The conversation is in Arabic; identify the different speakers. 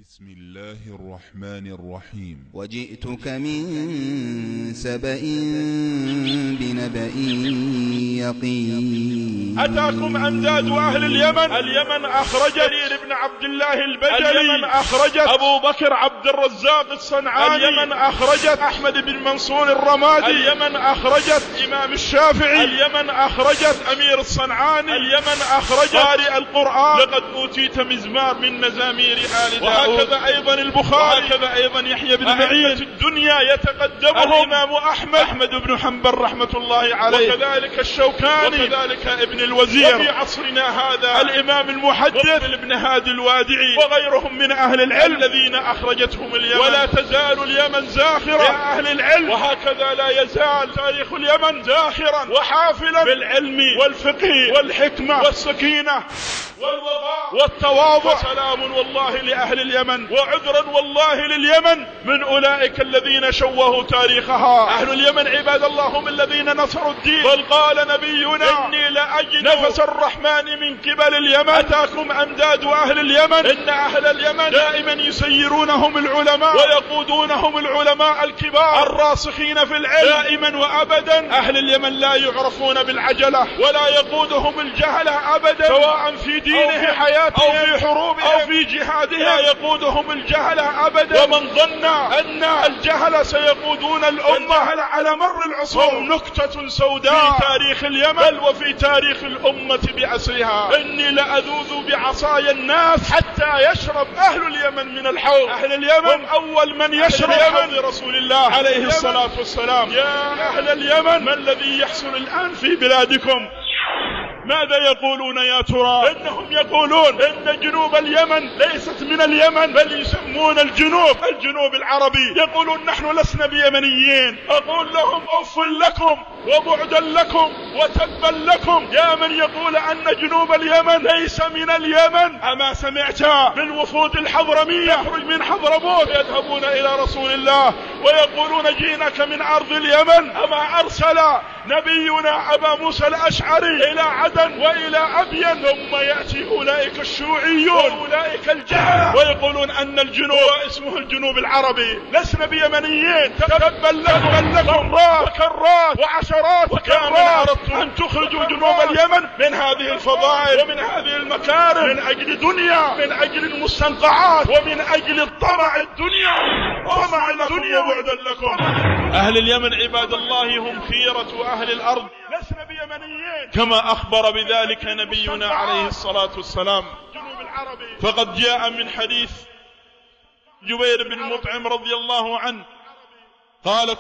Speaker 1: بسم الله الرحمن الرحيم.
Speaker 2: وجئتك من سبأ بنبأ يقين.
Speaker 3: أتاكم أمجاد أهل اليمن. اليمن أخرجت جرير بن عبد الله البجلي. اليمن أخرجت أبو بكر عبد الرزاق الصنعاني. اليمن أخرجت أحمد بن منصور الرمادي. اليمن أخرجت إمام الشافعي. اليمن أخرجت أمير الصنعاني. اليمن أخرجت قارئ القرآن. لقد أوتيت مزمار من مزامير آل داود. وهكذا أيضا البخاري. وهكذا أيضا يحيى بن معين. الدنيا يتقدمهم الإمام أحمد بن حنبل رحمة الله عليه، وكذلك الشوكاني، وكذلك ابن الوزير، وفي عصرنا هذا الإمام المحدث ابن هادي الوادعي، وغيرهم من أهل العلم الذين أخرجتهم اليمن. ولا تزال اليمن زاخرة يا أهل العلم، وهكذا لا يزال تاريخ اليمن زاخرا وحافلا بالعلم والفقه والحكمة والسكينة والوفاء والتواضع. سلام والله لأهل اليمن، وعذرا والله لليمن من أولئك الذين شوهوا تاريخها. أهل اليمن عباد الله هم الذين نصروا الدين، بل قال نبينا إني لأجد نفس الرحمن من قبل اليمن. أتاكم أمداد أهل اليمن. إن أهل اليمن دائما يسيرونهم العلماء ويقودونهم العلماء الكبار الراسخين في العلم دائما وأبدا. أهل اليمن لا يعرفون بالعجلة، ولا يقودهم الجهلة أبدا، سواء في دينه أو في حياته أو في حروبه أو في جهاده، لا يقودهم الجهلة أبدا. ومن ظن أن الجهل سيقودون الأمة على مر العصور هم نكتة سوداء في تاريخ اليمن، بل وفي تاريخ الأمة بأسرها. إني لأذوذ بعصاي الناس حتى يشرب أهل اليمن من الحوض. أهل اليمن هم أول من يشرب حوض رسول الله عليه الصلاة والسلام. يا أهل اليمن، ما الذي يحصل الآن في بلادكم؟ ماذا يقولون يا ترى؟ إنهم يقولون إن جنوب اليمن ليست من اليمن، بل يسمون الجنوب العربي. يقولون نحن لسنا بيمنيين. أقول لهم أف لكم وبعدا لكم وتبا لكم يا من يقول أن جنوب اليمن ليس من اليمن. أما سمعت بالوفود الحضرمية يخرج من حضرموت يذهبون إلى رسول الله ويقولون جئناك من أرض اليمن؟ أما أرسل نبينا أبا موسى الأشعري إلى عدن وإلى أبين، ثم يأتي أولئك الشيوعيون وأولئك الجهل ويقولون أن الجنوب اسمه الجنوب العربي. لسنا بيمنيين. تبا لكم وكرات وعشرات وكرات أن تخرجوا جنوب اليمن من هذه الفضائل ومن هذه المكارم من أجل دنيا، من أجل المستنقعات، ومن أجل الطمع الدنيا. طمع الدنيا بعدا لكم. أهل اليمن عباد الله هم خيرة أهل الأرض، لسنا بيمنيين، كما أخبر بذلك نبينا عليه الصلاة والسلام. فقد جاء من حديث جبير بن مطعم رضي الله عنه قال